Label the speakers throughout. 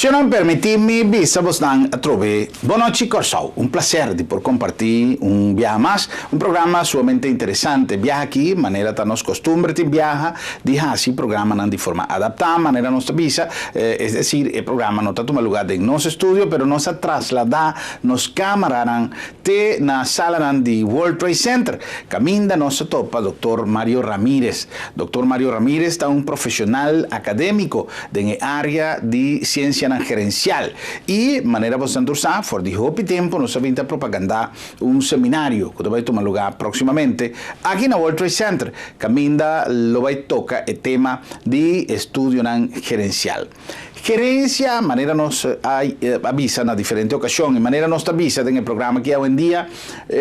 Speaker 1: Se non permettimi, vista vostan a trovi Bonoci Corsau. Un placer di por compartir un viaje más, un programa sumamente interesante. Viaja aquí, manera tan nos costumbre ti viaja, dija así programa nan di forma adaptada, manera nostra visa, es decir, el programa no toma lugar de nos estudio, pero nos traslada, nos camararan te na sala nan di World Trade Center. Caminda nos topa Dr. Mario Ramírez. Dr. Mario Ramírez está un profesional académico de área de ciencia gerencial y manera bastante usada for di hopi tiempo nos aventa propaganda un seminario que va a tomar lugar próximamente aquí en el World Trade Center. Caminda lo va a tocar el tema de estudio gerencial. Gerencia, manera nos avisa en diferentes ocasiones, manera nos avisa en el programa que hoy en día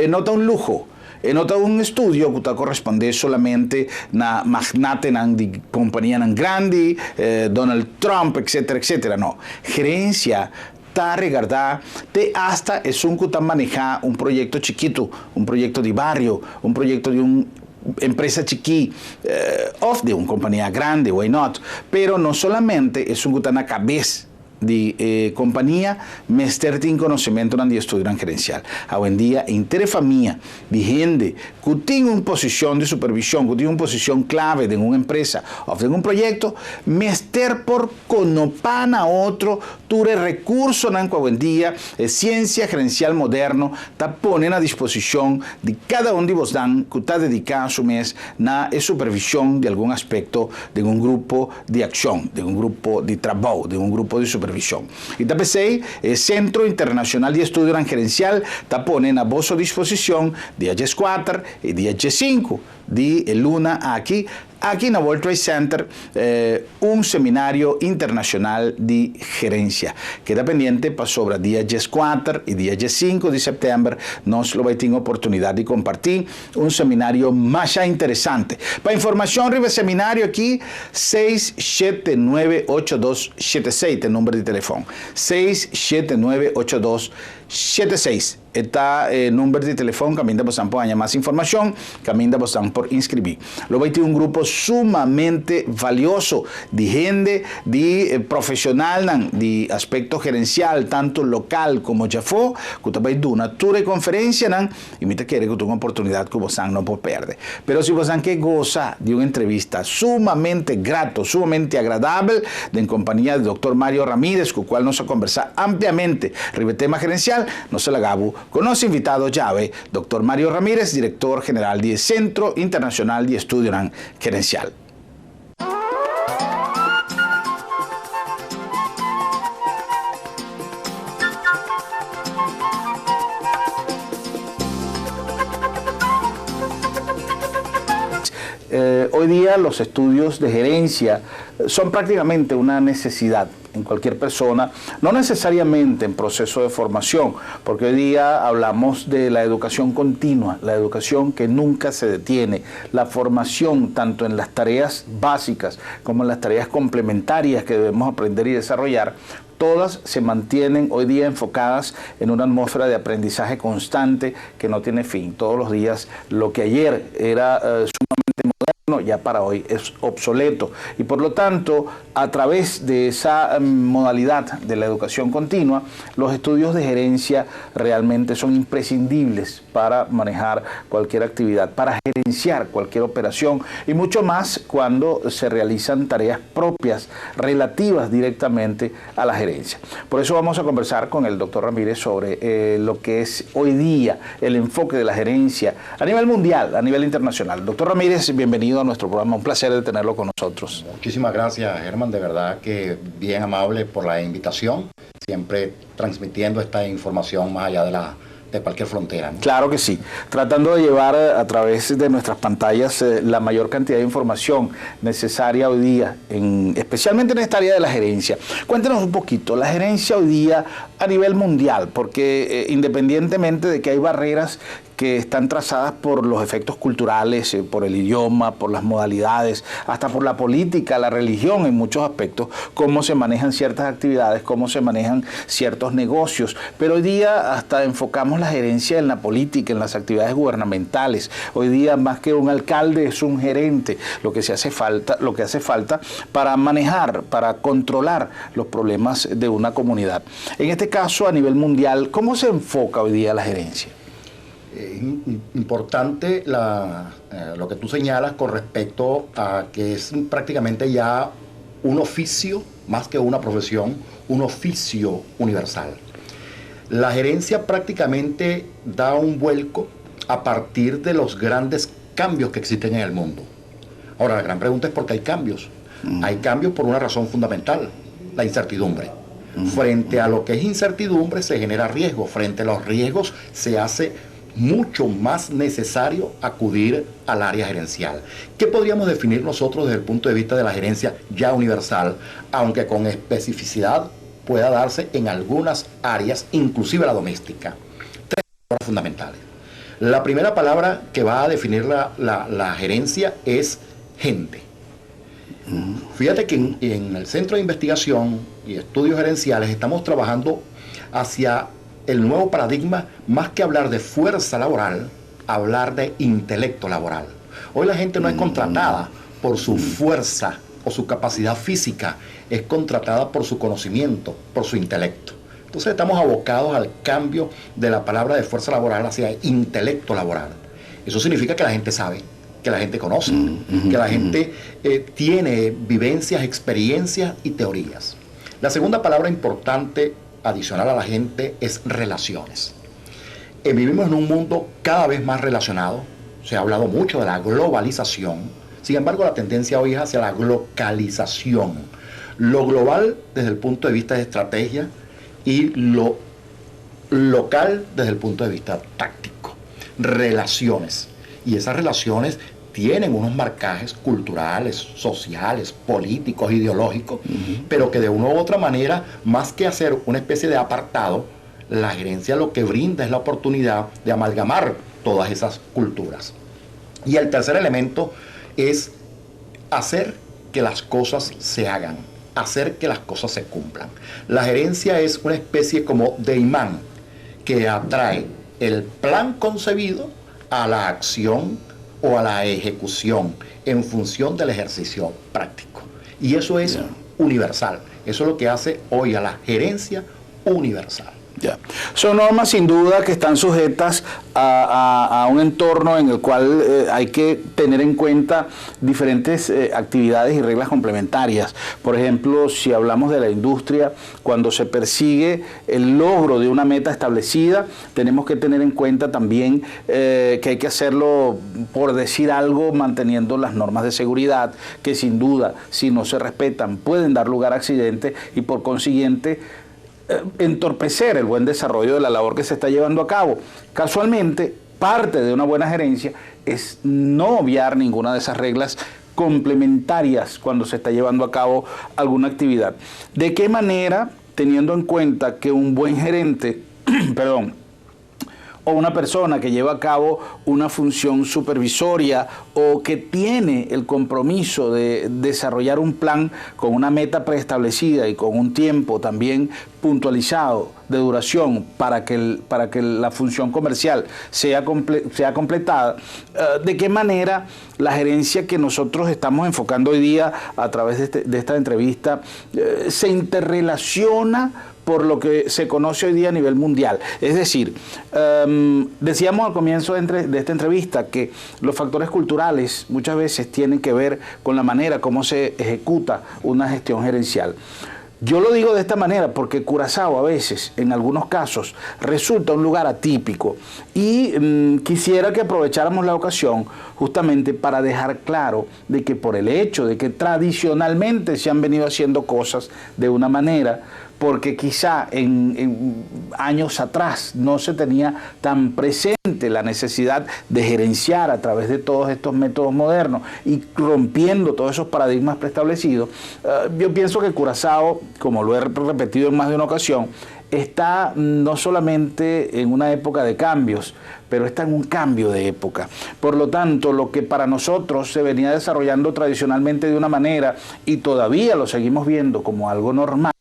Speaker 1: nota un lujo. Nota un estudio que corresponde solamente a magnate de compañía grande, Donald Trump, etcétera, etcétera. No, gerencia está regardada de hasta es un que maneja un proyecto chiquito, un proyecto de barrio, un proyecto de un empresa chiqui, o de una compañía grande, why not, pero no solamente es un que está en la cabeza de compañía, mester tiene conocimiento de estudio gerencial. Hoy en día, entre familia, de gente que tiene una posición de supervisión, que tiene una posición clave de una empresa o de un proyecto, mester por conopar a otro, ture recursos hoy en día, ciencia gerencial moderno, está ponen a disposición de cada uno de vos dan que está dedicado a su mes a supervisión de algún aspecto de un grupo de acción, de un grupo de trabajo, de un grupo de supervisión. Y TPC, el Centro Internacional de Estudio Gerencial, está poniendo a vossa disposición día 4 y día 5 de luna aquí en el World Trade Center, un seminario internacional de gerencia. Queda pendiente para sobre día 4 y día 5 de septiembre, nos lo va a tener oportunidad de compartir un seminario más interesante. Para información, arriba el seminario aquí, 6798276, el número de teléfono, 6798276. Está el número de teléfono, caminda por añadir más información, caminda por inscribir. Lo va a tener un grupo sumamente valioso de gente, de profesional, de aspecto gerencial, tanto local como ya fue, que te va a dar una tour de conferencia, y me te quiere que tenga una oportunidad que vos no puede perder. Pero si vos que goza de una entrevista sumamente grato, sumamente agradable, en compañía del Dr. Mario Ramírez, con el cual nos va a conversar ampliamente sobre el tema gerencial, no se la gabo con nuestro invitado llave, Dr. Mario Ramírez, director general del Centro Internacional de Estudio Gerencial. Hoy día los estudios de gerencia son prácticamente una necesidad en cualquier persona, no necesariamente en proceso de formación, porque hoy día hablamos de la educación continua, la educación que nunca se detiene, la formación tanto en las tareas básicas como en las tareas complementarias que debemos aprender y desarrollar, todas se mantienen hoy día enfocadas en una atmósfera de aprendizaje constante que no tiene fin. Todos los días lo que ayer era sumamente moderno, ya para hoy es obsoleto. Y por lo tanto, a través de esa modalidad de la educación continua, los estudios de gerencia realmente son imprescindibles para manejar cualquier actividad, para gerenciar cualquier operación y mucho más cuando se realizan tareas propias, relativas directamente a la gerencia. Por eso vamos a conversar con el doctor Ramírez sobre lo que es hoy día el enfoque de la gerencia a nivel mundial, a nivel internacional. Doctor Ramírez, bienvenido a nuestro programa. Un placer de tenerlo con nosotros.
Speaker 2: Muchísimas gracias, Germán. De verdad que bien amable por la invitación. Siempre transmitiendo esta información más allá de cualquier frontera, ¿no?
Speaker 1: Claro que sí, tratando de llevar a través de nuestras pantallas la mayor cantidad de información necesaria hoy día, especialmente en esta área de la gerencia. Cuéntenos un poquito, la gerencia hoy día a nivel mundial, porque independientemente de que hay barreras que están trazadas por los efectos culturales, por el idioma, por las modalidades, hasta por la política, la religión en muchos aspectos, cómo se manejan ciertas actividades, cómo se manejan ciertos negocios. Pero hoy día hasta enfocamos la gerencia en la política, en las actividades gubernamentales. Hoy día más que un alcalde es un gerente, lo que hace falta para manejar, para controlar los problemas de una comunidad. En este caso, a nivel mundial, ¿cómo se enfoca hoy día la gerencia?
Speaker 2: Importante lo que tú señalas con respecto a que es prácticamente ya un oficio, más que una profesión, un oficio universal. La gerencia prácticamente da un vuelco a partir de los grandes cambios que existen en el mundo. Ahora, la gran pregunta es por qué hay cambios. Hay cambios por una razón fundamental, la incertidumbre. Frente a lo que es incertidumbre se genera riesgo. Frente a los riesgos se hace mucho más necesario acudir al área gerencial. ¿Qué podríamos definir nosotros desde el punto de vista de la gerencia ya universal, aunque con especificidad pueda darse en algunas áreas, inclusive la doméstica? Tres palabras fundamentales. La primera palabra que va a definir la gerencia es gente. Fíjate que en el Centro de Investigación y Estudios Gerenciales estamos trabajando hacia el nuevo paradigma, más que hablar de fuerza laboral, hablar de intelecto laboral. Hoy la gente no es contratada por su fuerza o su capacidad física, es contratada por su conocimiento, por su intelecto. Entonces estamos abocados al cambio de la palabra de fuerza laboral hacia intelecto laboral. Eso significa que la gente sabe, que la gente conoce, que la gente tiene vivencias, experiencias y teorías. La segunda palabra importante adicional a la gente es relaciones. Vivimos en un mundo cada vez más relacionado. Se ha hablado mucho de la globalización. Sin embargo, la tendencia hoy es hacia la localización. Lo global desde el punto de vista de estrategia y lo local desde el punto de vista táctico. Relaciones. Y esas relaciones tienen unos marcajes culturales, sociales, políticos, ideológicos, pero que de una u otra manera, más que hacer una especie de apartado, la gerencia lo que brinda es la oportunidad de amalgamar todas esas culturas. Y el tercer elemento es hacer que las cosas se hagan, hacer que las cosas se cumplan. La gerencia es una especie como de imán que atrae el plan concebido a la acción o a la ejecución en función del ejercicio práctico. Y eso es universal. Eso es lo que hace hoy a la gerencia universal.
Speaker 1: Son normas sin duda que están sujetas a un entorno en el cual hay que tener en cuenta diferentes actividades y reglas complementarias. Por ejemplo, si hablamos de la industria, cuando se persigue el logro de una meta establecida, tenemos que tener en cuenta también que hay que hacerlo, por decir algo, manteniendo las normas de seguridad, que sin duda, si no se respetan, pueden dar lugar a accidentes y por consiguiente entorpecer el buen desarrollo de la labor que se está llevando a cabo. Casualmente, parte de una buena gerencia es no obviar ninguna de esas reglas complementarias cuando se está llevando a cabo alguna actividad. ¿De qué manera, teniendo en cuenta que un buen gerente, o una persona que lleva a cabo una función supervisoria o que tiene el compromiso de desarrollar un plan con una meta preestablecida y con un tiempo también puntualizado de duración para que la función comercial sea completada, de qué manera la gerencia que nosotros estamos enfocando hoy día a través de esta entrevista se interrelaciona por lo que se conoce hoy día a nivel mundial. Es decir, decíamos al comienzo de esta entrevista que los factores culturales muchas veces tienen que ver con la manera como se ejecuta una gestión gerencial. Yo lo digo de esta manera porque Curazao a veces, en algunos casos, resulta un lugar atípico y quisiera que aprovecháramos la ocasión justamente para dejar claro de que por el hecho de que tradicionalmente se han venido haciendo cosas de una manera, porque quizá en años atrás no se tenía tan presente realmente la necesidad de gerenciar a través de todos estos métodos modernos y rompiendo todos esos paradigmas preestablecidos, yo pienso que Curazao, como lo he repetido en más de una ocasión, está no solamente en una época de cambios, pero está en un cambio de época. Por lo tanto, lo que para nosotros se venía desarrollando tradicionalmente de una manera y todavía lo seguimos viendo como algo normal,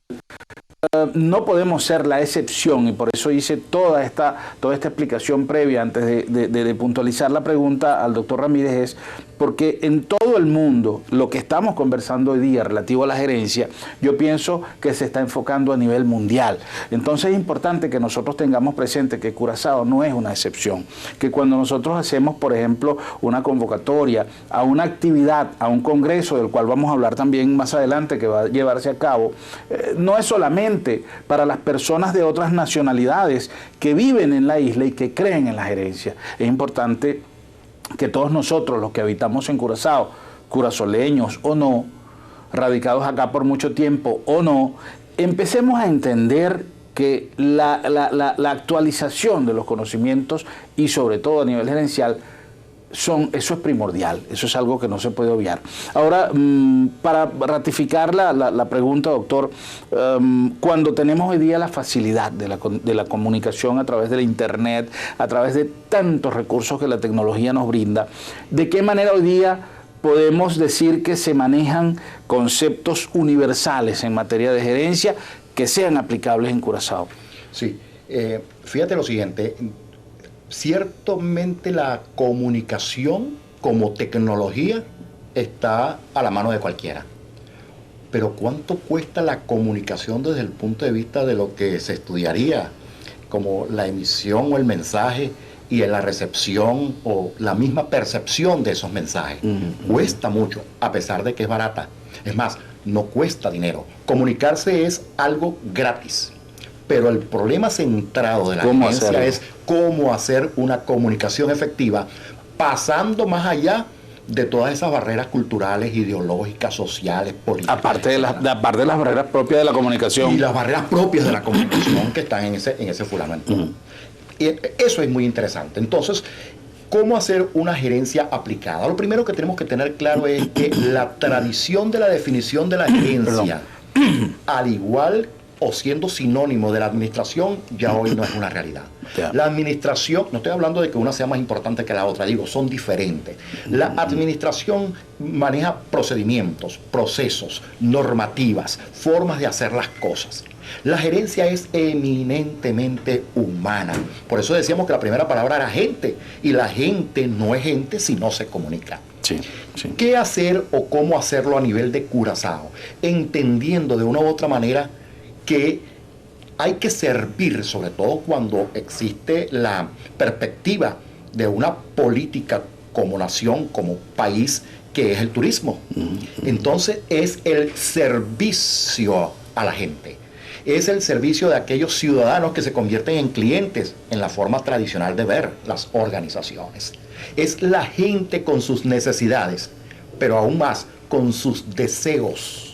Speaker 1: no podemos ser la excepción, y por eso hice toda esta explicación previa antes de puntualizar la pregunta al doctor Ramírez, es porque en todo el mundo lo que estamos conversando hoy día relativo a la gerencia, yo pienso que se está enfocando a nivel mundial. Entonces es importante que nosotros tengamos presente que Curazao no es una excepción, que cuando nosotros hacemos, por ejemplo, una convocatoria a una actividad, a un congreso, del cual vamos a hablar también más adelante, que va a llevarse a cabo, no es solamente para las personas de otras nacionalidades que viven en la isla y que creen en la gerencia. Es importante que todos nosotros, los que habitamos en Curazao, curazoleños o no, radicados acá por mucho tiempo o no, empecemos a entender que la actualización de los conocimientos y sobre todo a nivel gerencial, eso es primordial, eso es algo que no se puede obviar. Ahora, para ratificar la pregunta, doctor, cuando tenemos hoy día la facilidad de la comunicación a través de la internet, a través de tantos recursos que la tecnología nos brinda, ¿de qué manera hoy día podemos decir que se manejan conceptos universales en materia de gerencia que sean aplicables en Curazao?
Speaker 2: Sí, fíjate lo siguiente. Ciertamente la comunicación como tecnología está a la mano de cualquiera. Pero ¿cuánto cuesta la comunicación desde el punto de vista de lo que se estudiaría como la emisión o el mensaje y en la recepción o la misma percepción de esos mensajes? Cuesta mucho, a pesar de que es barata. Es más, no cuesta dinero. Comunicarse es algo gratis. Pero el problema centrado de la agencia es cómo hacer una comunicación efectiva, pasando más allá de todas esas barreras culturales, ideológicas, sociales, políticas.
Speaker 1: Aparte de las barreras propias de la comunicación.
Speaker 2: Y las barreras propias de la comunicación que están en ese fundamento. Y eso es muy interesante. Entonces, ¿cómo hacer una gerencia aplicada? Lo primero que tenemos que tener claro es que la tradición de la definición de la gerencia, al igual o siendo sinónimo de la administración, ya hoy no es una realidad. La administración, no estoy hablando de que una sea más importante que la otra, digo, son diferentes. La administración maneja procedimientos, procesos, normativas, formas de hacer las cosas. La gerencia es eminentemente humana. Por eso decíamos que la primera palabra era gente, y la gente no es gente si no se comunica.
Speaker 1: Sí, sí.
Speaker 2: ¿Qué hacer o cómo hacerlo a nivel de Curazao? Entendiendo de una u otra manera que hay que servir, sobre todo cuando existe la perspectiva de una política como nación, como país, que es el turismo. Entonces es el servicio a la gente. Es el servicio de aquellos ciudadanos que se convierten en clientes en la forma tradicional de ver las organizaciones. Es la gente con sus necesidades, pero aún más con sus deseos.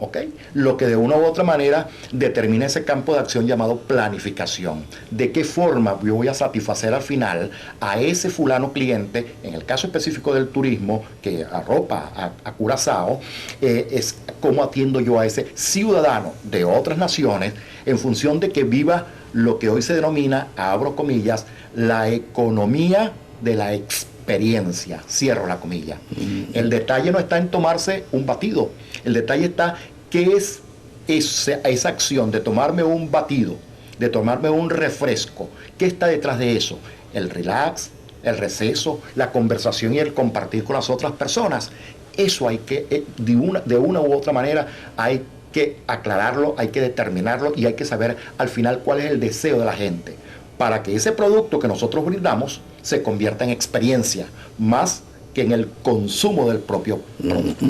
Speaker 2: ¿Ok? Lo que de una u otra manera determina ese campo de acción llamado planificación. ¿De qué forma yo voy a satisfacer al final a ese fulano cliente? En el caso específico del turismo, que arropa a Curazao, es cómo atiendo yo a ese ciudadano de otras naciones en función de que viva lo que hoy se denomina, abro comillas, la economía de la experiencia, cierro la comilla. El detalle no está en tomarse un batido, el detalle está qué es esa acción de tomarme un batido, de tomarme un refresco, qué está detrás de eso, el relax, el receso, la conversación y el compartir con las otras personas. Eso hay que, de una u otra manera, hay que aclararlo, hay que determinarlo y hay que saber al final cuál es el deseo de la gente, para que ese producto que nosotros brindamos se convierta en experiencia, más que en el consumo del propio producto.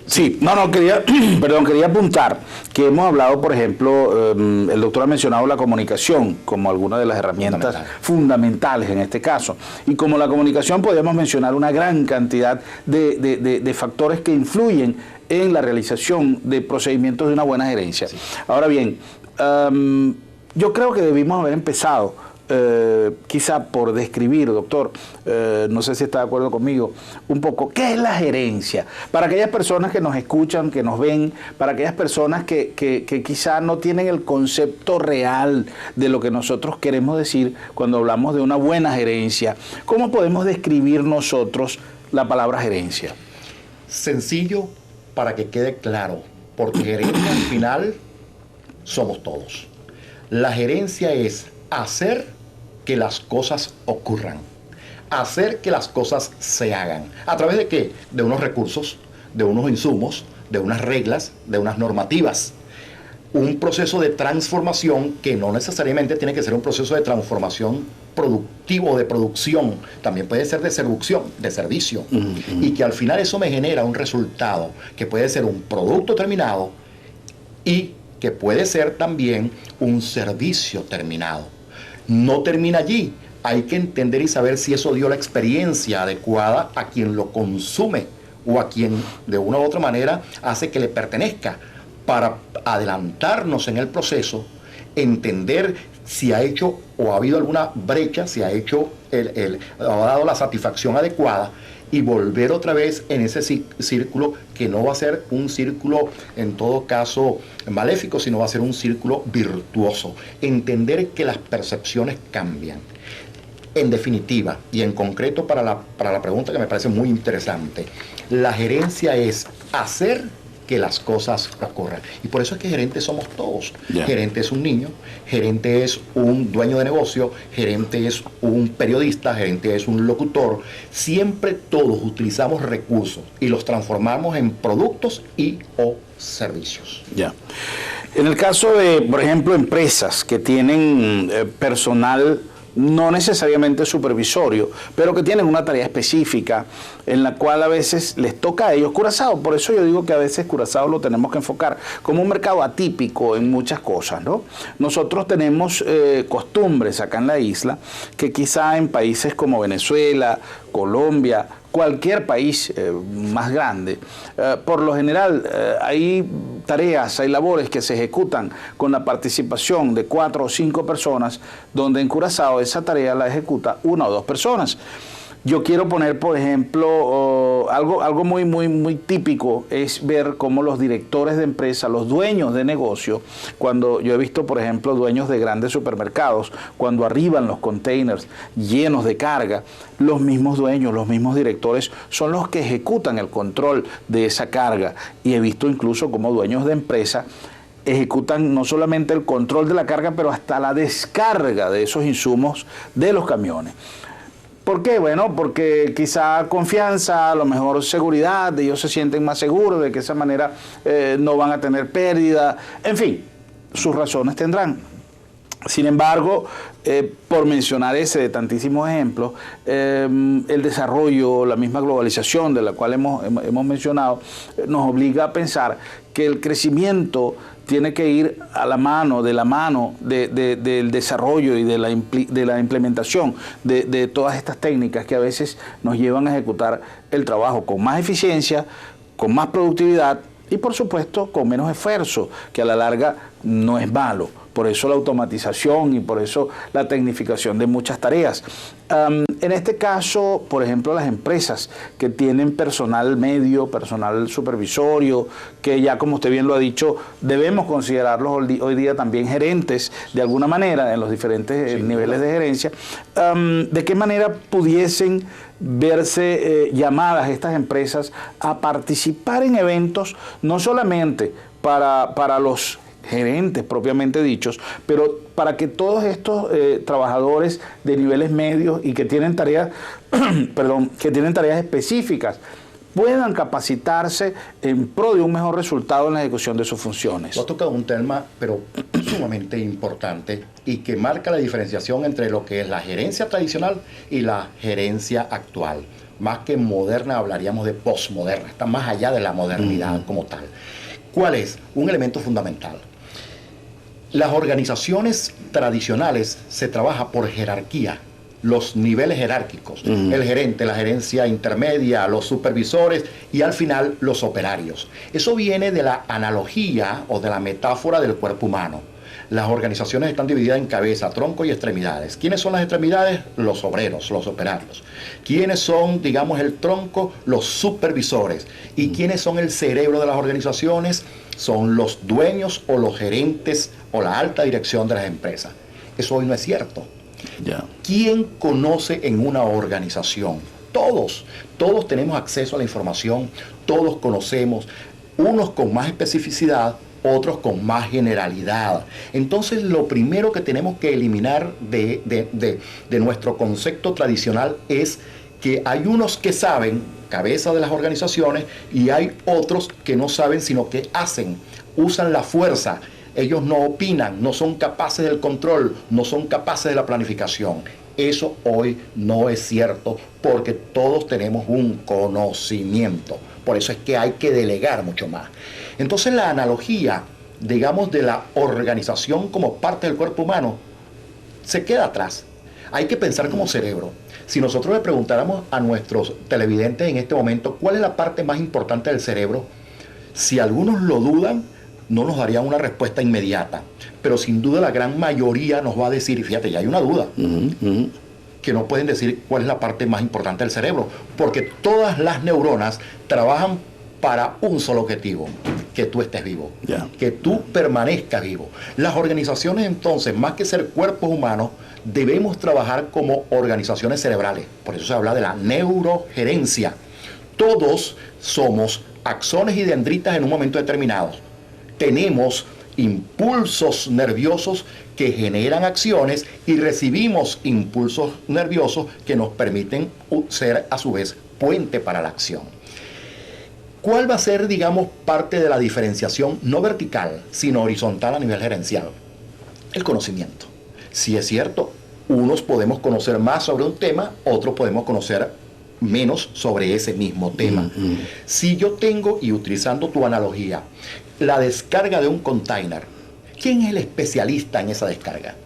Speaker 1: Sí, quería apuntar que hemos hablado, por ejemplo, el doctor ha mencionado la comunicación como alguna de las herramientas fundamentales en este caso. Y como la comunicación podemos mencionar una gran cantidad de factores que influyen en la realización de procedimientos de una buena gerencia. Sí. Ahora bien, yo creo que debimos haber empezado quizá por describir, doctor, no sé si está de acuerdo conmigo, un poco, ¿qué es la gerencia? Para aquellas personas que nos escuchan, que nos ven, para aquellas personas que quizá no tienen el concepto real de lo que nosotros queremos decir cuando hablamos de una buena gerencia, ¿cómo podemos describir nosotros la palabra gerencia?
Speaker 2: Sencillo para que quede claro, porque gerencia al final somos todos. La gerencia es hacer que las cosas ocurran, hacer que las cosas se hagan. ¿A través de qué? De unos recursos, de unos insumos, de unas reglas, de unas normativas. Un proceso de transformación que no necesariamente tiene que ser un proceso de transformación productivo, de producción, también puede ser de seducción, de servicio, y que al final eso me genera un resultado que puede ser un producto terminado y que puede ser también un servicio terminado. No termina allí, hay que entender y saber si eso dio la experiencia adecuada a quien lo consume o a quien de una u otra manera hace que le pertenezca, para adelantarnos en el proceso, entender si ha hecho o ha habido alguna brecha, si ha hecho ha dado la satisfacción adecuada, y volver otra vez en ese círculo que no va a ser un círculo en todo caso maléfico, sino va a ser un círculo virtuoso. Entender que las percepciones cambian. En definitiva, y en concreto para la pregunta que me parece muy interesante, la gerencia es hacer que las cosas ocurran. Y por eso es que gerentes somos todos. Yeah. Gerente es un niño, gerente es un dueño de negocio, gerente es un periodista, gerente es un locutor. Siempre todos utilizamos recursos y los transformamos en productos y o servicios.
Speaker 1: Ya. En el caso de, por ejemplo, empresas que tienen personal no necesariamente supervisorio, pero que tienen una tarea específica en la cual a veces les toca a ellos. Curazao, por eso yo digo que a veces Curazao lo tenemos que enfocar como un mercado atípico en muchas cosas, ¿no? Nosotros tenemos costumbres acá en la isla que quizá en países como Venezuela, Colombia, cualquier país más grande, por lo general hay tareas, hay labores que se ejecutan con la participación de 4 o 5 personas, donde en Curazao esa tarea la ejecuta 1 o 2 personas. Yo quiero poner, por ejemplo, algo muy típico es ver cómo los directores de empresa, los dueños de negocio, cuando yo he visto, por ejemplo, dueños de grandes supermercados, cuando arriban los containers llenos de carga, los mismos dueños, los mismos directores son los que ejecutan el control de esa carga. Y he visto incluso cómo dueños de empresa ejecutan no solamente el control de la carga, pero hasta la descarga de esos insumos de los camiones. ¿Por qué? Bueno, porque quizá confianza, a lo mejor seguridad, ellos se sienten más seguros de que de esa manera no van a tener pérdida, en fin, sus razones tendrán. Sin embargo, por mencionar ese de tantísimos ejemplos, el desarrollo, la misma globalización de la cual hemos mencionado, nos obliga a pensar que el crecimiento tiene que ir a la mano del desarrollo y de la implementación de todas estas técnicas que a veces nos llevan a ejecutar el trabajo con más eficiencia, con más productividad y por supuesto con menos esfuerzo, que a la larga no es malo. Por eso la automatización y por eso la tecnificación de muchas tareas. En este caso, por ejemplo, las empresas que tienen personal medio, personal supervisorio, que ya como usted bien lo ha dicho, debemos considerarlos hoy día también gerentes de alguna manera en los diferentes niveles de gerencia. ¿De qué manera pudiesen verse llamadas estas empresas a participar en eventos, no solamente para los gerentes propiamente dichos, pero para que todos estos trabajadores de niveles medios y que tienen tareas, que tienen tareas específicas, puedan capacitarse en pro de un mejor resultado en la ejecución de sus funciones?
Speaker 2: Tú has tocado un tema, pero sumamente importante y que marca la diferenciación entre lo que es la gerencia tradicional y la gerencia actual. Más que moderna, hablaríamos de posmoderna, está más allá de la modernidad como tal. ¿Cuál es? Un elemento fundamental. Las organizaciones tradicionales se trabaja por jerarquía, los niveles jerárquicos, el gerente, la gerencia intermedia, los supervisores y al final los operarios. Eso viene de la analogía o de la metáfora del cuerpo humano. Las organizaciones están divididas en cabeza, tronco y extremidades. ¿Quiénes son las extremidades? Los obreros, los operarios. ¿Quiénes son, digamos, el tronco? Los supervisores. ¿Y quiénes son el cerebro de las organizaciones? Son los dueños o los gerentes o la alta dirección de las empresas. Eso hoy no es cierto.
Speaker 1: Ya.
Speaker 2: ¿Quién conoce en una organización? Todos tenemos acceso a la información, todos conocemos, unos con más especificidad, otros con más generalidad. Entonces, lo primero que tenemos que eliminar de nuestro concepto tradicional es que hay unos que saben, cabeza de las organizaciones, y hay otros que no saben, sino que hacen, usan la fuerza. Ellos no opinan, no son capaces del control, no son capaces de la planificación. Eso hoy no es cierto, porque todos tenemos un conocimiento. Por eso es que hay que delegar mucho más. Entonces, la analogía, digamos, de la organización como parte del cuerpo humano se queda atrás. Hay que pensar como cerebro. Si nosotros le preguntáramos a nuestros televidentes en este momento cuál es la parte más importante del cerebro, si algunos lo dudan, no nos darían una respuesta inmediata. Pero sin duda la gran mayoría nos va a decir, fíjate, ya hay una duda, que no pueden decir cuál es la parte más importante del cerebro, porque todas las neuronas trabajan para un solo objetivo: que tú estés vivo, que tú permanezcas vivo. Las organizaciones, entonces, más que ser cuerpos humanos, debemos trabajar como organizaciones cerebrales. Por eso se habla de la neurogerencia. Todos somos axones y dendritas en un momento determinado. Tenemos impulsos nerviosos que generan acciones y recibimos impulsos nerviosos que nos permiten ser, a su vez, puente para la acción. ¿Cuál va a ser, digamos, parte de la diferenciación no vertical, sino horizontal a nivel gerencial? El conocimiento. Si es cierto, unos podemos conocer más sobre un tema, otros podemos conocer menos sobre ese mismo tema. Si yo tengo, y utilizando tu analogía, la descarga de un container, ¿quién es el especialista en esa descarga?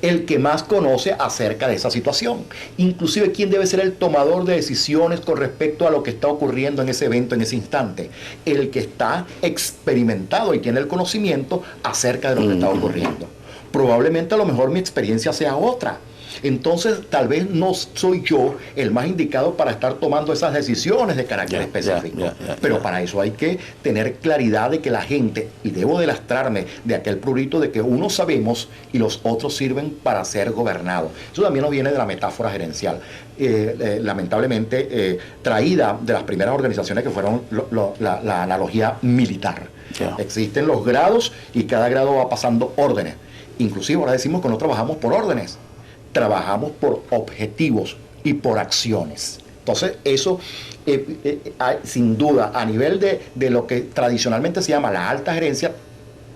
Speaker 2: El que más conoce acerca de esa situación. Inclusive, ¿quién debe ser el tomador de decisiones con respecto a lo que está ocurriendo en ese evento, en ese instante? El que está experimentado y tiene el conocimiento acerca de lo que está ocurriendo. Probablemente, a lo mejor, mi experiencia sea otra. Entonces, tal vez no soy yo el más indicado para estar tomando esas decisiones de carácter específico. Pero para eso hay que tener claridad de que la gente, y debo delastrarme de aquel prurito de que unos sabemos y los otros sirven para ser gobernados. Eso también nos viene de la metáfora gerencial, lamentablemente traída de las primeras organizaciones que fueron la analogía militar. Existen los grados y cada grado va pasando órdenes. Inclusive ahora decimos que no trabajamos por órdenes, trabajamos por objetivos y por acciones. Entonces, eso, sin duda, a nivel de lo que tradicionalmente se llama la alta gerencia,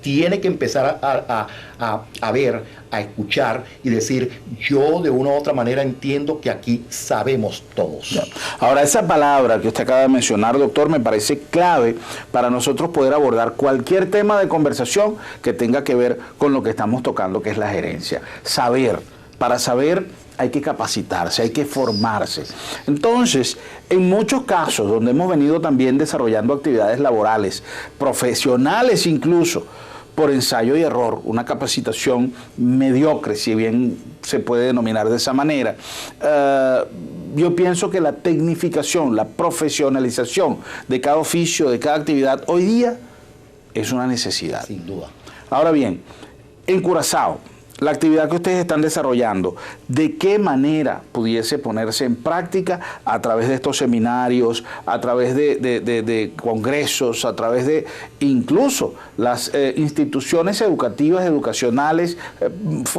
Speaker 2: tiene que empezar a ver, a escuchar y decir, yo de una u otra manera entiendo que aquí sabemos todos.
Speaker 1: Ahora, esa palabra que usted acaba de mencionar, doctor, me parece clave para nosotros poder abordar cualquier tema de conversación que tenga que ver con lo que estamos tocando, que es la gerencia. Saber. Para saber hay que capacitarse, hay que formarse. Entonces, en muchos casos donde hemos venido también desarrollando actividades laborales, profesionales incluso, por ensayo y error, una capacitación mediocre, si bien se puede denominar de esa manera, yo pienso que la tecnificación, la profesionalización de cada oficio, de cada actividad, hoy día es una necesidad.
Speaker 2: Sin duda.
Speaker 1: Ahora bien, en Curazao, la actividad que ustedes están desarrollando, ¿de qué manera pudiese ponerse en práctica a través de estos seminarios, a través de congresos, a través de incluso las instituciones educativas, educacionales,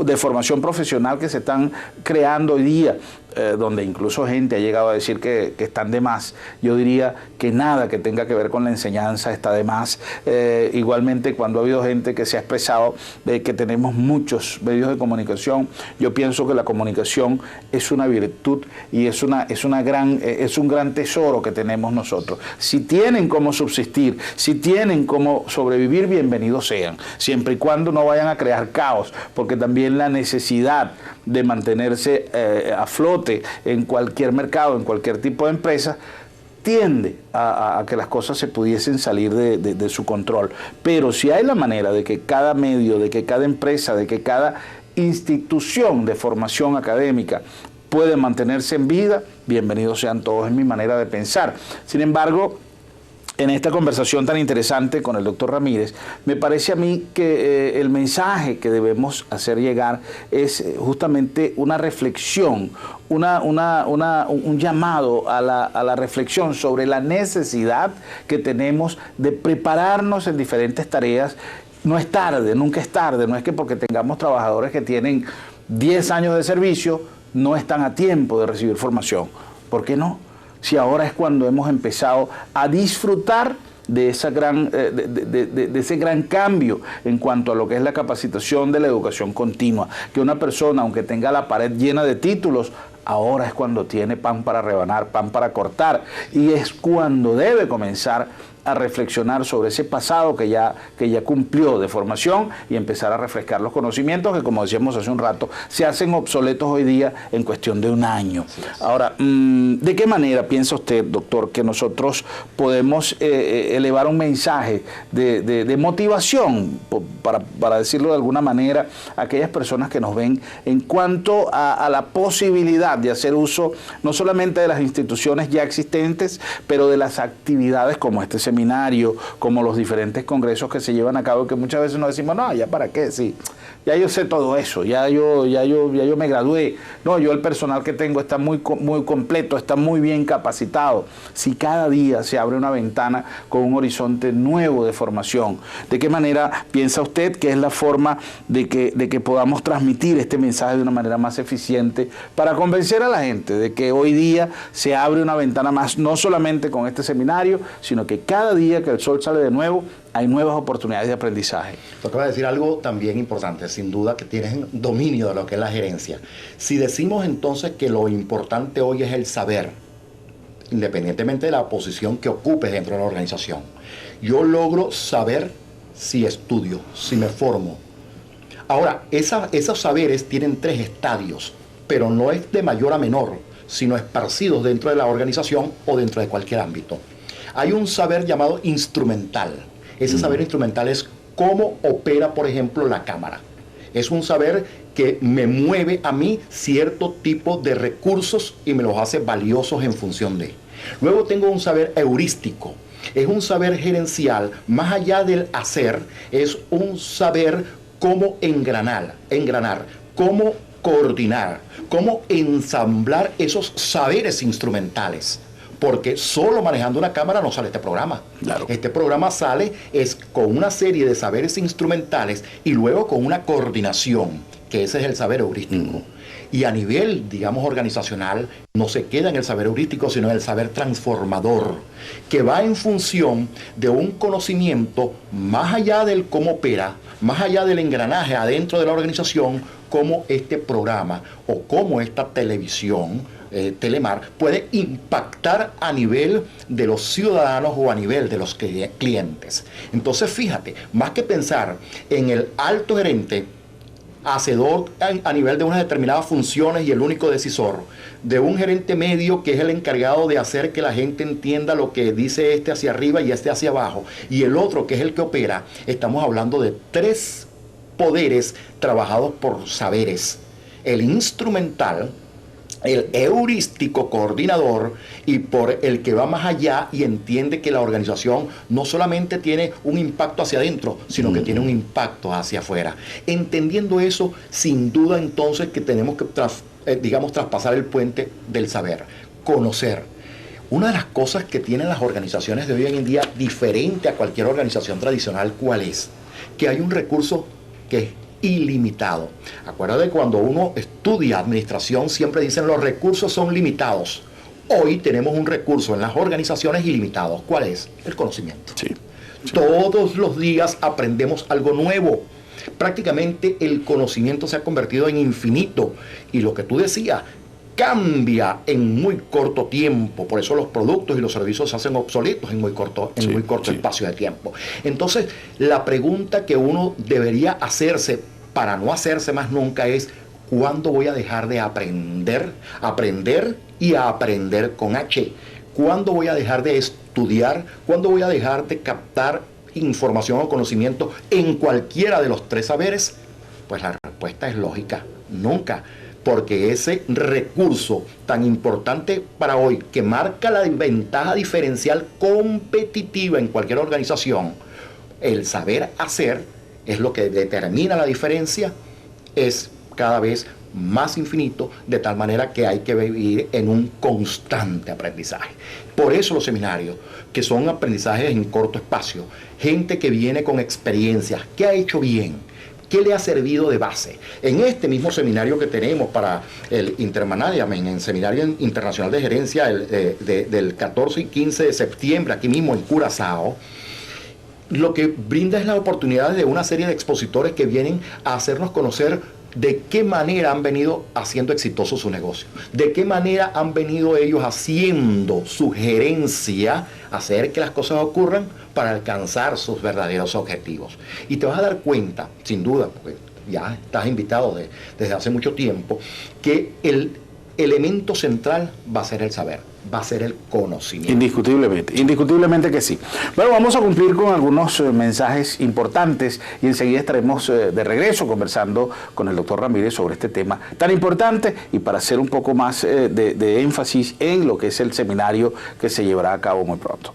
Speaker 1: de formación profesional que se están creando hoy día? Donde incluso gente ha llegado a decir que están de más. Yo diría que nada que tenga que ver con la enseñanza está de más. Igualmente, cuando ha habido gente que se ha expresado de que tenemos muchos medios de comunicación, yo pienso que la comunicación es una virtud y es un gran tesoro que tenemos nosotros. Si tienen cómo subsistir, si tienen cómo sobrevivir, bienvenidos sean, siempre y cuando no vayan a crear caos, porque también la necesidad de mantenerse a flote en cualquier mercado, en cualquier tipo de empresa, tiende a que las cosas se pudiesen salir de su control. Pero si hay la manera de que cada medio, de que cada empresa, de que cada institución de formación académica puede mantenerse en vida, bienvenidos sean todos, es mi manera de pensar. Sin embargo, en esta conversación tan interesante con el doctor Ramírez, me parece a mí que el mensaje que debemos hacer llegar es justamente una reflexión, un llamado a la reflexión sobre la necesidad que tenemos de prepararnos en diferentes tareas. No es tarde, nunca es tarde, no es que porque tengamos trabajadores que tienen 10 años de servicio, no están a tiempo de recibir formación. ¿Por qué no? Si ahora es cuando hemos empezado a disfrutar de ese gran cambio en cuanto a lo que es la capacitación de la educación continua, que una persona, aunque tenga la pared llena de títulos, ahora es cuando tiene pan para rebanar, pan para cortar, y es cuando debe comenzar a reflexionar sobre ese pasado que ya cumplió de formación y empezar a refrescar los conocimientos que, como decíamos hace un rato, se hacen obsoletos hoy día en cuestión de un año. Ahora, ¿de qué manera piensa usted, doctor, que nosotros podemos elevar un mensaje de motivación, para decirlo de alguna manera, a aquellas personas que nos ven en cuanto a la posibilidad de hacer uso no solamente de las instituciones ya existentes, pero de las actividades como este seminario, como los diferentes congresos que se llevan a cabo, que muchas veces nos decimos, no, ya para qué, sí, ya yo sé todo eso, ya yo me gradué, no, yo el personal que tengo está muy completo, está muy bien capacitado. Si cada día se abre una ventana con un horizonte nuevo de formación, ¿de qué manera piensa usted que es la forma de que podamos transmitir este mensaje de una manera más eficiente para convencer a la gente de que hoy día se abre una ventana más, no solamente con este seminario, sino que cada día que el sol sale de nuevo, hay nuevas oportunidades de aprendizaje?
Speaker 2: Te acabo de decir algo también importante, sin duda, que tienes dominio de lo que es la gerencia. Si decimos entonces que lo importante hoy es el saber, independientemente de la posición que ocupes dentro de la organización, yo logro saber si estudio, si me formo. Ahora, esos saberes tienen 3 estadios, pero no es de mayor a menor, sino esparcidos dentro de la organización o dentro de cualquier ámbito. Hay un saber llamado instrumental. Ese saber instrumental es cómo opera, por ejemplo, la cámara. Es un saber que me mueve a mí cierto tipo de recursos y me los hace valiosos en función de. Luego tengo un saber heurístico. Es un saber gerencial, más allá del hacer, es un saber cómo engranar, cómo coordinar, cómo ensamblar esos saberes instrumentales. Porque solo manejando una cámara no sale este programa.
Speaker 1: Claro.
Speaker 2: Este programa sale con una serie de saberes instrumentales y luego con una coordinación, que ese es el saber heurístico. Y a nivel, digamos, organizacional, no se queda en el saber heurístico, sino en el saber transformador, que va en función de un conocimiento más allá del cómo opera, más allá del engranaje adentro de la organización, cómo este programa o cómo esta televisión, Telemar, puede impactar a nivel de los ciudadanos o a nivel de los clientes. Entonces, fíjate, más que pensar en el alto gerente, hacedor a nivel de unas determinadas funciones y el único decisor, de un gerente medio que es el encargado de hacer que la gente entienda lo que dice este hacia arriba y este hacia abajo, y el otro que es el que opera, estamos hablando de 3 poderes trabajados por saberes: el instrumental, el heurístico coordinador, y por el que va más allá y entiende que la organización no solamente tiene un impacto hacia adentro, sino que tiene un impacto hacia afuera. Entendiendo eso, sin duda entonces que tenemos que traspasar el puente del saber, conocer. Una de las cosas que tienen las organizaciones de hoy en día, diferente a cualquier organización tradicional, ¿cuál es? Que hay un recurso que es ilimitado. Acuérdate, cuando uno estudia administración siempre dicen los recursos son limitados. Hoy tenemos un recurso en las organizaciones ilimitado. ¿Cuál es? El conocimiento.
Speaker 1: Sí.
Speaker 2: Todos los días aprendemos algo nuevo. Prácticamente el conocimiento se ha convertido en infinito. Y lo que tú decías, cambia en muy corto tiempo. Por eso los productos y los servicios se hacen obsoletos en muy corto espacio de tiempo. Entonces, la pregunta que uno debería hacerse para no hacerse más nunca es: ¿cuándo voy a dejar de aprender? Aprender y a aprender con H. ¿Cuándo voy a dejar de estudiar? ¿Cuándo voy a dejar de captar información o conocimiento en cualquiera de los tres saberes? Pues la respuesta es lógica, nunca. Porque ese recurso tan importante para hoy, que marca la ventaja diferencial competitiva en cualquier organización, el saber hacer es lo que determina la diferencia, es cada vez más infinito, de tal manera que hay que vivir en un constante aprendizaje. Por eso los seminarios, que son aprendizajes en corto espacio, gente que viene con experiencias, que ha hecho bien, ¿qué le ha servido de base? En este mismo seminario que tenemos para el Intermanagement, en Seminario Internacional de Gerencia del 14 y 15 de septiembre, aquí mismo en Curazao, lo que brinda es la oportunidad de una serie de expositores que vienen a hacernos conocer de qué manera han venido haciendo exitoso su negocio, de qué manera han venido ellos haciendo su gerencia, hacer que las cosas ocurran para alcanzar sus verdaderos objetivos. Y te vas a dar cuenta, sin duda, porque ya estás invitado desde hace mucho tiempo, que el elemento central va a ser el saber, va a ser el conocimiento.
Speaker 1: Indiscutiblemente que sí. Bueno, vamos a cumplir con algunos mensajes importantes y enseguida estaremos de regreso conversando con el doctor Ramírez sobre este tema tan importante y para hacer un poco más de énfasis en lo que es el seminario que se llevará a cabo muy pronto.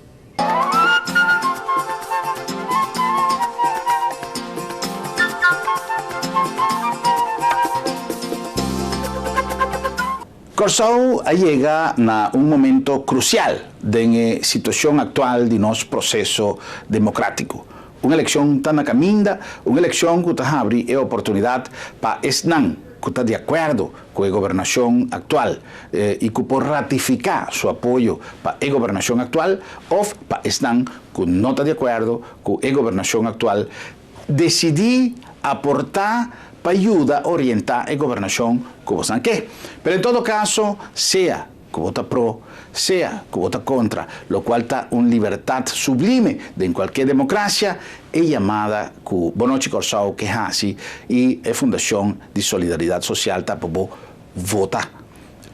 Speaker 1: Curaçao llega a un momento crucial de la situación actual de nuestro proceso democrático. Una elección tan caminda, una elección que abre la oportunidad para esnan que está de acuerdo con la gobernación actual y que por ratificar su apoyo para la gobernación actual o para esnan que no está de acuerdo con la gobernación actual, decidir aportar para ayudar a orientar la gobernación que vos qué. Pero en todo caso, sea que vota pro, sea que vota contra, lo cual está una libertad sublime de en cualquier democracia, es llamada que Bonochi Curaçao que hace y es Fundación de Solidaridad Social para votar.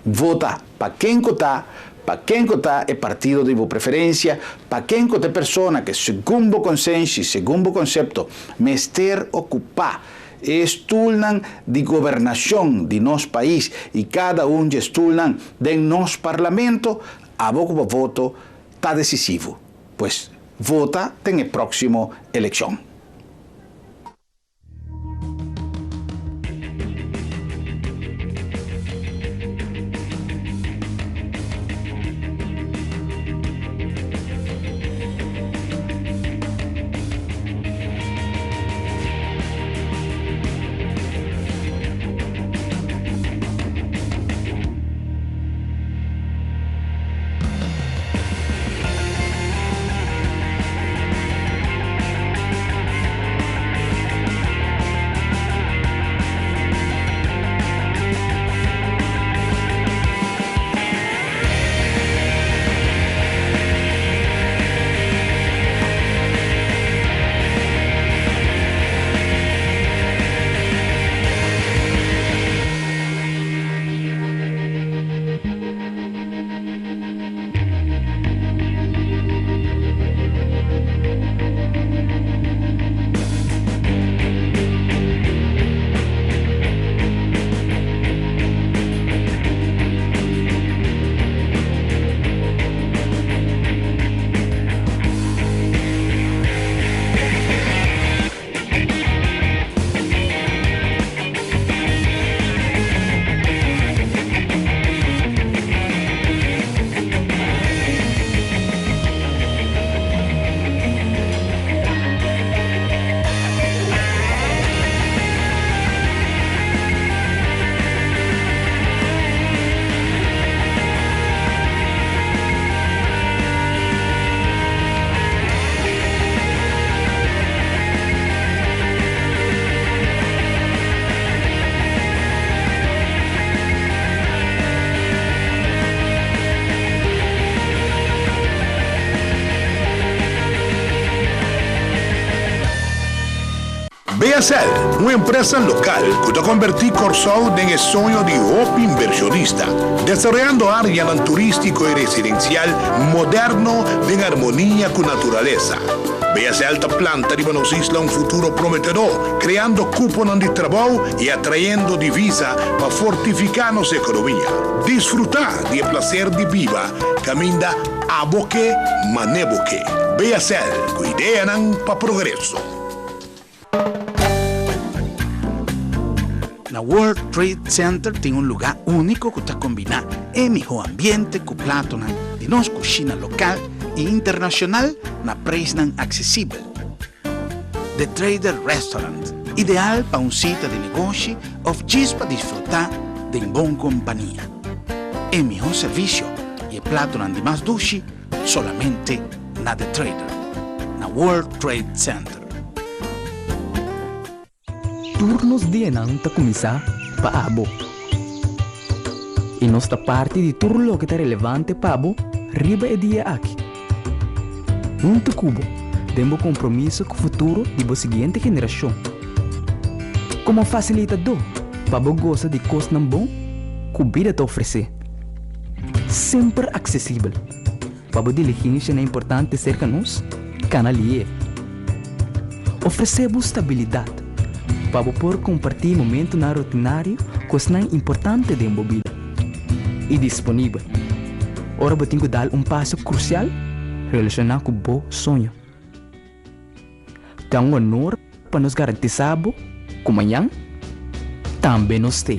Speaker 1: Vota para quien está, para quem está é partido de preferência, para quem é persona que, segundo o consenso, segundo o concepto, mester ocupar estulnan de gobernación de nuestro país y cada uno estulnan de nuestro parlamento, a voto está decisivo, pues vota en la próxima elección.
Speaker 3: BSL, una empresa local que ha convertido Corsol en el sueño de un inversionista, desarrollando áreas turístico y residencial moderno en armonía con la naturaleza. BSL ta planta de Buenos Isla un futuro prometedor, creando cupos de trabajo y atrayendo divisa para fortificar nuestra economía. Disfrutar del placer de vida, camina a boque, maneboque. BSL, con idea para progreso.
Speaker 1: La World Trade Center tiene un lugar único que está combinado el mejor ambiente con platos de nuestra cocina local e internacional na preço accessível. The Trader Restaurant, ideal para un sitio de negocio o para disfrutar de buena compañía. El mejor servicio y el plato de más dulce solamente na The Trader, na World Trade Center.
Speaker 4: Turnos de ta começar para abo. E nossa parte de turno que está relevante para abo, riba é dia aqui. Junto cubo, temos compromisso com o futuro de a seguinte geração. Como facilitador, para gosta de coisa bom, que a vida te oferecer. Sempre acessível. Para a diligência é importante cerca de nós, canalier. Oferecemos estabilidade. Para poder compartilhar momento na rotinário, coisa importante de uma vida. E disponível. Ora, eu tenho que dar passo crucial relacionado com o bom sonho. Tem honor para nos garantizar que amanhã também nos tem.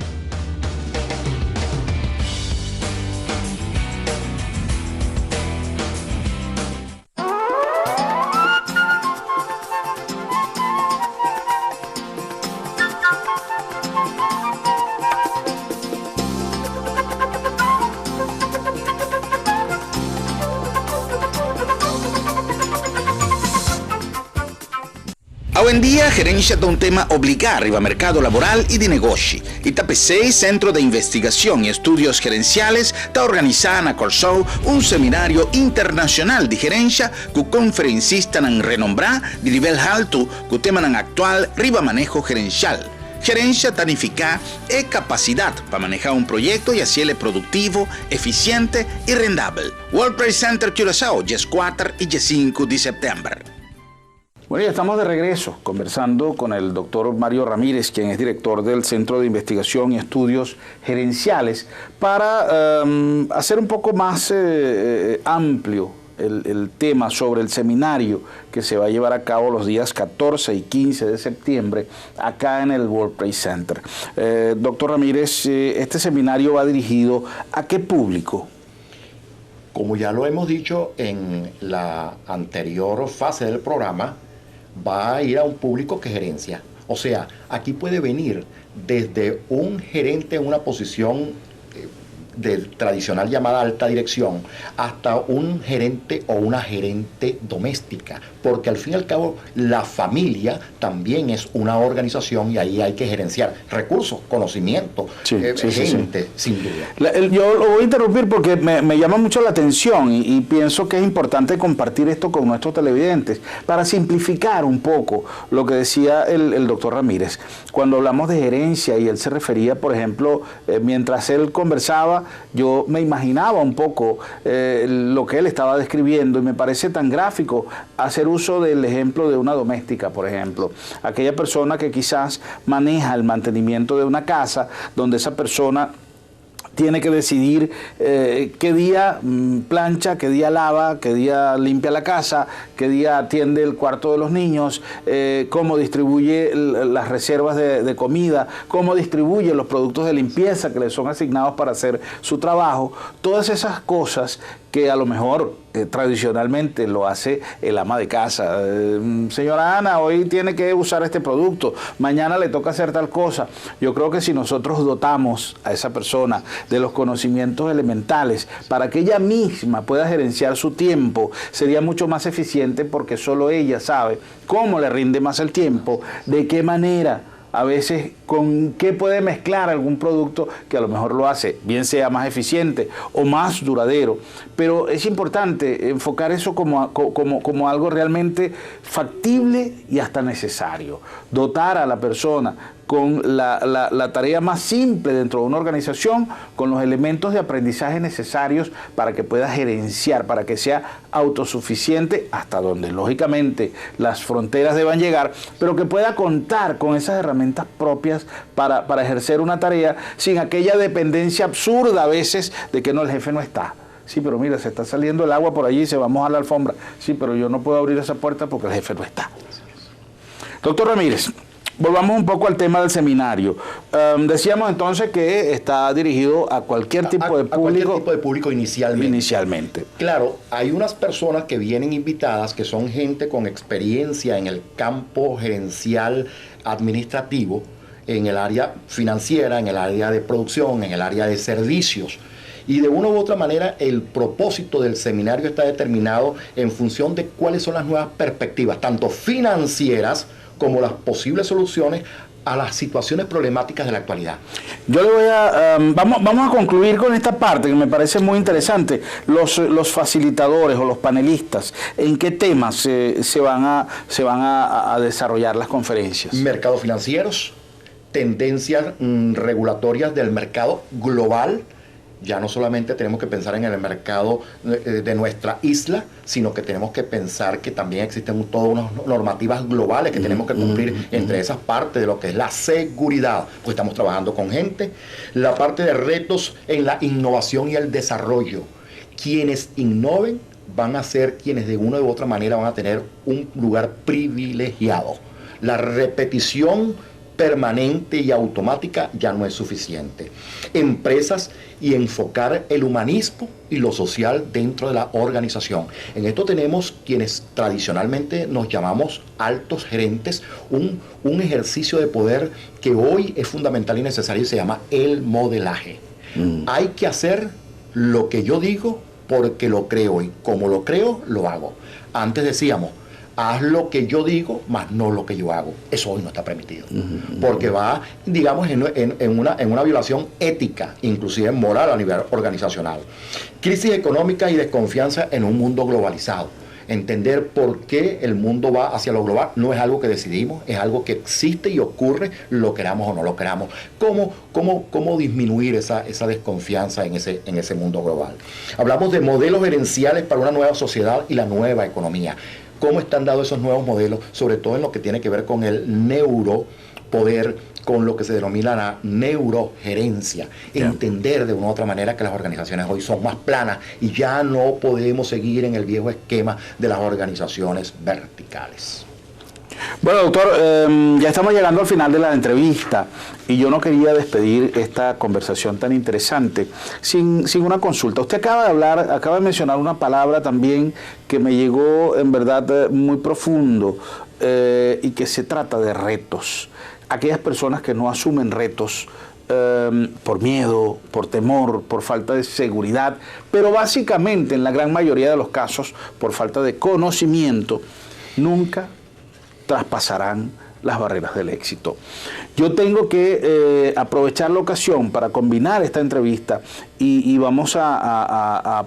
Speaker 1: Hoy en día, gerencia de un tema obligado arriba mercado laboral y de negocio. Y TAPC, Centro de Investigación y Estudios Gerenciales, está organizando a Corsol un seminario internacional de gerencia que conferencistas han renombrado de nivel alto que tema actual riba manejo gerencial. Gerencia tanificar es capacidad para manejar un proyecto y hacerlo productivo, eficiente y rentable. World Trade Center Curaçao, 4 y 5 de septiembre. Bueno, ya estamos de regreso conversando con el doctor Mario Ramírez, quien es director del Centro de Investigación y Estudios Gerenciales, para hacer un poco más amplio el tema sobre el seminario que se va a llevar a cabo los días 14 y 15 de septiembre acá en el World Trade Center. Doctor Ramírez, este seminario va dirigido ¿a qué público?
Speaker 2: Como ya lo hemos dicho en la anterior fase del programa, va a ir a un público que gerencia. O sea, aquí puede venir desde un gerente en una posición tradicional llamada alta dirección hasta un gerente o una gerente doméstica, porque al fin y al cabo la familia también es una organización y ahí hay que gerenciar recursos, conocimiento, gente, sin duda.
Speaker 1: Yo lo voy a interrumpir porque me llama mucho la atención y pienso que es importante compartir esto con nuestros televidentes para simplificar un poco lo que decía el doctor Ramírez. Cuando hablamos de gerencia y él se refería, por ejemplo, mientras él conversaba, yo me imaginaba un poco lo que él estaba describiendo y me parece tan gráfico hacer uso del ejemplo de una doméstica, por ejemplo. Aquella persona que quizás maneja el mantenimiento de una casa, donde esa persona tiene que decidir qué día plancha, qué día lava, qué día limpia la casa, qué día atiende el cuarto de los niños, cómo distribuye las reservas de comida, cómo distribuye los productos de limpieza que le son asignados para hacer su trabajo. Todas esas cosas que a lo mejor tradicionalmente lo hace el ama de casa. Señora Ana, hoy tiene que usar este producto, mañana le toca hacer tal cosa. Yo creo que si nosotros dotamos a esa persona de los conocimientos elementales para que ella misma pueda gerenciar su tiempo, sería mucho más eficiente porque solo ella sabe cómo le rinde más el tiempo, de qué manera a veces con qué puede mezclar algún producto que a lo mejor lo hace, bien sea más eficiente o más duradero. Pero es importante enfocar eso como algo realmente factible y hasta necesario. Dotar a la persona con la tarea más simple dentro de una organización, con los elementos de aprendizaje necesarios para que pueda gerenciar, para que sea autosuficiente hasta donde lógicamente las fronteras deban llegar, pero que pueda contar con esas herramientas propias para ejercer una tarea sin aquella dependencia absurda a veces de que no, el jefe no está. Sí, pero mira, se está saliendo el agua por allí y se va a mojar la alfombra. Sí, pero yo no puedo abrir esa puerta porque el jefe no está. Doctor Ramírez, volvamos un poco al tema del seminario. Decíamos entonces que está dirigido a cualquier tipo de público.
Speaker 2: A cualquier tipo de público inicialmente. Claro, hay unas personas que vienen invitadas que son gente con experiencia en el campo gerencial administrativo, en el área financiera, en el área de producción, en el área de servicios. Y de una u otra manera el propósito del seminario está determinado en función de cuáles son las nuevas perspectivas, tanto financieras como las posibles soluciones a las situaciones problemáticas de la actualidad.
Speaker 1: Yo le voy a... vamos a concluir con esta parte que me parece muy interesante. Los facilitadores o los panelistas, ¿en qué temas se van a desarrollar las conferencias?
Speaker 2: Mercados financieros, tendencias regulatorias del mercado global. Ya no solamente tenemos que pensar en el mercado de nuestra isla, sino que tenemos que pensar que también existen todas unas normativas globales que tenemos que cumplir entre esas partes de lo que es la seguridad, pues estamos trabajando con gente. La parte de retos en la innovación y el desarrollo. Quienes innoven van a ser quienes de una u otra manera van a tener un lugar privilegiado. La repetición permanente y automática ya no es suficiente. Empresas y enfocar el humanismo y lo social dentro de la organización. En esto tenemos quienes tradicionalmente nos llamamos altos gerentes, un ejercicio de poder que hoy es fundamental y necesario y se llama el modelaje. Hay que hacer lo que yo digo porque lo creo y como lo creo, lo hago. Antes decíamos, haz lo que yo digo, más no lo que yo hago. Eso hoy no está permitido. Porque va, digamos, en una violación ética, inclusive moral a nivel organizacional. Crisis económica y desconfianza en un mundo globalizado. Entender por qué el mundo va hacia lo global no es algo que decidimos, es algo que existe y ocurre, lo queramos o no lo queramos. ¿Cómo disminuir esa desconfianza en ese mundo global? Hablamos de modelos gerenciales para una nueva sociedad y la nueva economía. ¿Cómo están dados esos nuevos modelos? Sobre todo en lo que tiene que ver con el neuropoder, con lo que se denomina la neurogerencia. Entender de una u otra manera que las organizaciones hoy son más planas y ya no podemos seguir en el viejo esquema de las organizaciones verticales.
Speaker 1: Bueno, doctor, ya estamos llegando al final de la entrevista y yo no quería despedir esta conversación tan interesante sin una consulta. Usted acaba de mencionar una palabra también que me llegó en verdad muy profundo y que se trata de retos. Aquellas personas que no asumen retos por miedo, por temor, por falta de seguridad, pero básicamente en la gran mayoría de los casos por falta de conocimiento, nunca traspasarán las barreras del éxito. Yo tengo que aprovechar la ocasión para combinar esta entrevista y vamos a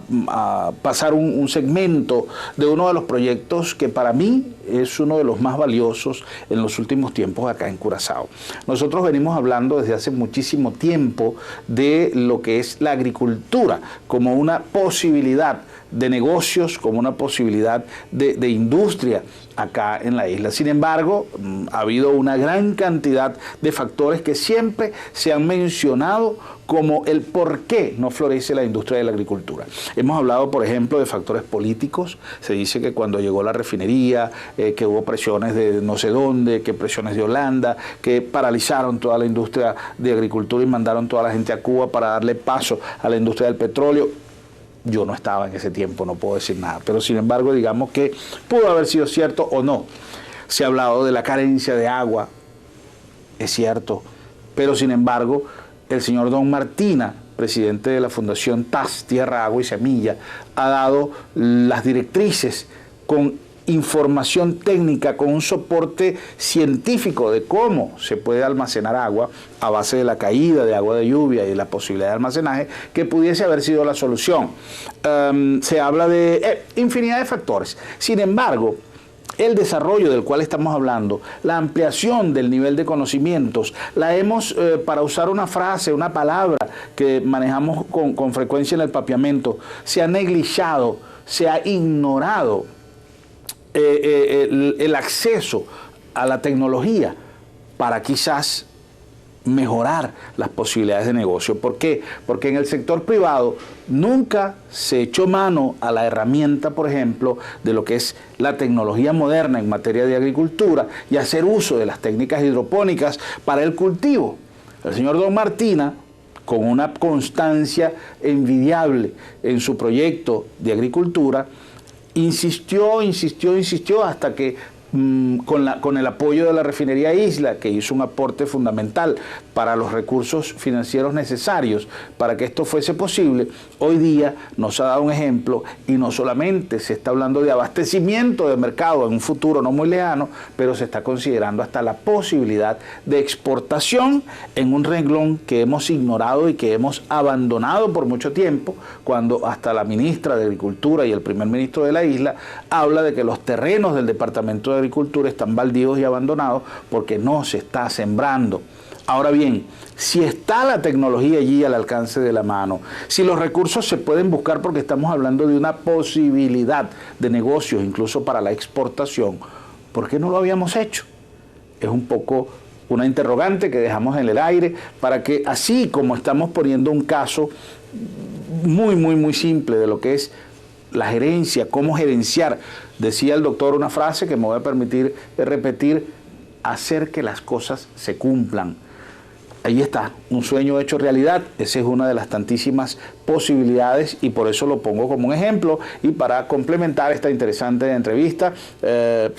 Speaker 1: pasar un segmento de uno de los proyectos que para mí es uno de los más valiosos en los últimos tiempos acá en Curazao. Nosotros venimos hablando desde hace muchísimo tiempo de lo que es la agricultura como una posibilidad de negocios, como una posibilidad de industria acá en la isla. Sin embargo, ha habido una gran cantidad de factores que siempre se han mencionado como el por qué no florece la industria de la agricultura. Hemos hablado, por ejemplo, de factores políticos. Se dice que cuando llegó la refinería, que hubo presiones de no sé dónde, que presiones de Holanda, que paralizaron toda la industria de agricultura y mandaron toda la gente a Cuba para darle paso a la industria del petróleo. Yo no estaba en ese tiempo, no puedo decir nada, pero sin embargo digamos que pudo haber sido cierto o no. Se ha hablado de la carencia de agua, es cierto, pero sin embargo el señor Don Martina, presidente de la Fundación TAS, Tierra, Agua y Semilla, ha dado las directrices con información técnica, con un soporte científico de cómo se puede almacenar agua a base de la caída de agua de lluvia y la posibilidad de almacenaje, que pudiese haber sido la solución. Se habla de infinidad de factores. Sin embargo, el desarrollo del cual estamos hablando, la ampliación del nivel de conocimientos, la hemos, para usar una frase, una palabra que manejamos con frecuencia en el papiamento, se ha negligado, se ha ignorado el acceso a la tecnología para quizás mejorar las posibilidades de negocio. ¿Por qué? Porque en el sector privado nunca se echó mano a la herramienta, por ejemplo, de lo que es la tecnología moderna en materia de agricultura y hacer uso de las técnicas hidropónicas para el cultivo. El señor Don Martina, con una constancia envidiable en su proyecto de agricultura, insistió hasta que con el apoyo de la refinería Isla, que hizo un aporte fundamental para los recursos financieros necesarios para que esto fuese posible, hoy día nos ha dado un ejemplo, y no solamente se está hablando de abastecimiento de mercado en un futuro no muy lejano, pero se está considerando hasta la posibilidad de exportación en un renglón que hemos ignorado y que hemos abandonado por mucho tiempo, cuando hasta la ministra de Agricultura y el primer ministro de la isla habla de que los terrenos del Departamento de Agricultura están baldíos y abandonados porque no se está sembrando. Ahora bien, si está la tecnología allí al alcance de la mano, si los recursos se pueden buscar, porque estamos hablando de una posibilidad de negocios, incluso para la exportación, ¿por qué no lo habíamos hecho? Es un poco una interrogante que dejamos en el aire para que, así como estamos poniendo un caso muy simple de lo que es la gerencia, cómo gerenciar, decía el doctor una frase que me voy a permitir repetir: hacer que las cosas se cumplan. Ahí está, un sueño hecho realidad. Esa es una de las tantísimas posibilidades, y por eso lo pongo como un ejemplo, y para complementar esta interesante entrevista,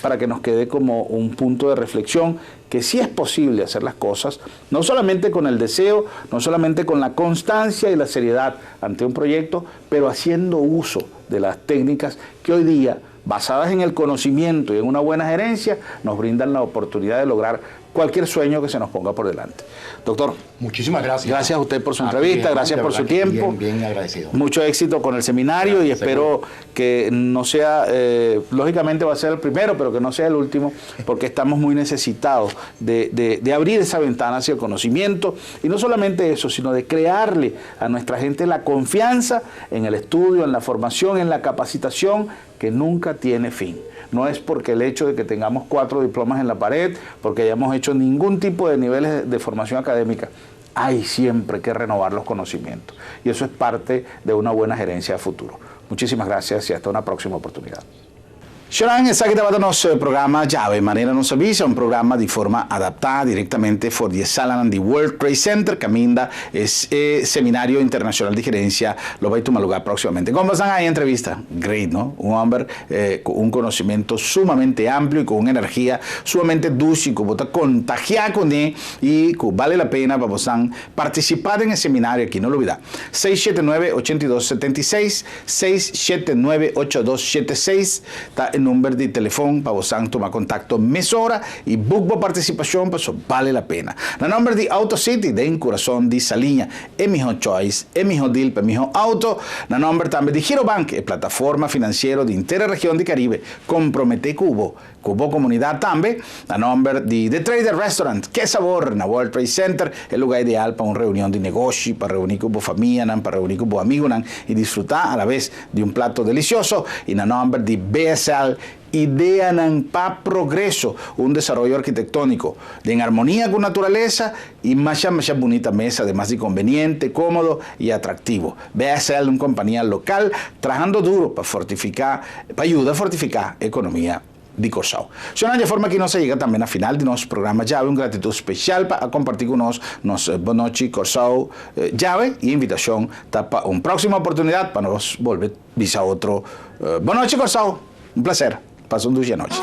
Speaker 1: para que nos quede como un punto de reflexión, que sí es posible hacer las cosas, no solamente con el deseo, no solamente con la constancia y la seriedad ante un proyecto, pero haciendo uso de las técnicas que hoy día, basadas en el conocimiento y en una buena gerencia, nos brindan la oportunidad de lograr cualquier sueño que se nos ponga por delante. Doctor,
Speaker 2: muchísimas gracias.
Speaker 1: Gracias a usted por su entrevista, gracias por su tiempo.
Speaker 2: Bien agradecido.
Speaker 1: Mucho éxito con el seminario, y espero que no sea, lógicamente va a ser el primero, pero que no sea el último, porque estamos muy necesitados de abrir esa ventana hacia el conocimiento, y no solamente eso, sino de crearle a nuestra gente la confianza en el estudio, en la formación, en la capacitación, que nunca tiene fin. No es porque el hecho de que tengamos 4 diplomas en la pared, porque hayamos hecho ningún tipo de niveles de formación académica. Hay siempre que renovar los conocimientos, y eso es parte de una buena gerencia de futuro. Muchísimas gracias y hasta una próxima oportunidad. Xoran, essa aqui estava no nosso programa Llave Maneira Nos Avisa, un programma di forma adaptada directamente for die sala di World Trade Center, que ainda es Seminario Internacional de Gerencia, lo va a tomar lugar próximamente. ¿Cómo están ahí entrevista? Great, ¿no? Un hombre con un conocimiento sumamente amplio y con una energía sumamente dulce, que puede contagiar con él, y que vale la pena para poder participar en el seminario aquí, no lo olviden. 679-8276, 679-8276, está el número de teléfono para vos tomar contacto mesora y buscar participación, pues vale la pena. El nombre de Auto City, de en corazón de Salinha, es mi choice, es mi deal, es mi auto. El nombre también de Girobank, plataforma financiera de entera región de Caribe, compromete Cubo Comunidad también. El nombre de The Trader Restaurant, qué sabor, en World Trade Center, el lugar ideal para una reunión de negocio, para reunir con familia, para reunir con amigos y disfrutar a la vez de un plato delicioso. Y el nombre de BSL, Idea para Progreso, un desarrollo arquitectónico en armonía con naturaleza y más bonita mesa, además de conveniente, cómodo y atractivo. BSL, una compañía local, trabajando duro para fortificar, para ayudar a fortificar la economía de Corsao. De forma que nos llega también al final de nuestro programa Llave, un gratitud especial para compartir con nosotros Boa Noite Corsao Llave, y invitación para una próxima oportunidad para nos volver a otro Boa Noite Corsao. Un placer. Pasó un dulce noche.